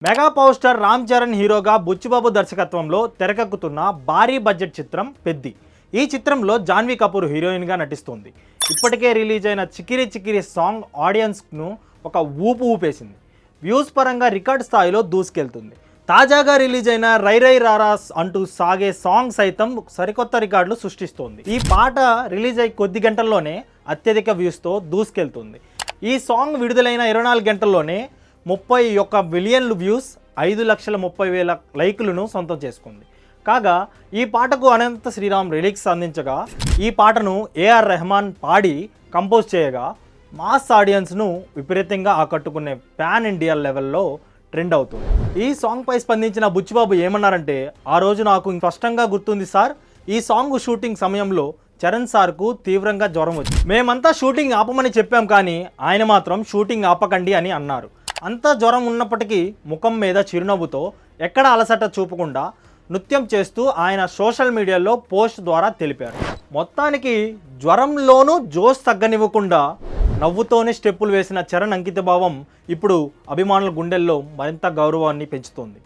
Mega power star Ram Charan హీరోగా బుచ్చిబాబు దర్శకత్వంలో తెరకెక్కుతున్న భారీ బడ్జెట్ చిత్రం పెద్ది. ఈ చిత్రంలో జాన్వీ కపూర్ హీరోయిన్గా నటిస్తుంది. ఇప్పటికే రిలీజ్ అయిన చికిరి చికిరి సాంగ్ ఆడియన్స్ను ఒక ఊపు ఊపేసింది. వ్యూస్ పరంగా రికార్డ్ స్థాయిలో దూసుకెళ్తుంది. తాజాగా రిలీజ్ అయిన రై రై రారాస్ అంటూ సాగే సాంగ్ సైతం సరికొత్త రికార్డులు సృష్టిస్తోంది. ఈ పాట రిలీజ్ అయ్యి కొద్ది గంటల్లోనే అత్యధిక వ్యూస్తో దూసుకెళ్తుంది. ఈ సాంగ్ విడుదలైన 24 గంటల్లోనే 31 మిలియన్లు వ్యూస్, 5,30,000 లైకులను సొంతం చేసుకుంది. కాగా ఈ పాటకు అనంత శ్రీరామ్ లిరిక్స్ అందించగా, ఈ పాటను ఏఆర్ రెహమాన్ పాడి కంపోజ్ చేయగా మాస్ ఆడియన్స్ను విపరీతంగా ఆకట్టుకునే పాన్ ఇండియా లెవెల్లో ట్రెండ్ అవుతుంది. ఈ సాంగ్పై స్పందించిన బుచ్చిబాబు ఏమన్నారంటే, ఆ రోజు నాకు స్పష్టంగా గుర్తుంది సార్, ఈ సాంగ్ షూటింగ్ సమయంలో చరణ్ సార్కు తీవ్రంగా జ్వరం వచ్చింది. మేమంతా షూటింగ్ ఆపమని చెప్పాం, కానీ ఆయన మాత్రం షూటింగ్ ఆపకండి అని అన్నారు. అంత జ్వరం ఉన్నప్పటికీ ముఖం మీద చిరునవ్వుతో ఎక్కడ అలసట చూపకుండా నృత్యం చేస్తూ ఆయన సోషల్ మీడియాలో పోస్ట్ ద్వారా తెలిపారు. మొత్తానికి జ్వరంలోనూ జోష్ తగ్గనివ్వకుండా నవ్వుతోనే స్టెప్పులు వేసిన చరణ్ అంకితభావం ఇప్పుడు అభిమానుల గుండెల్లో మరింత గౌరవాన్ని పెంచుతోంది.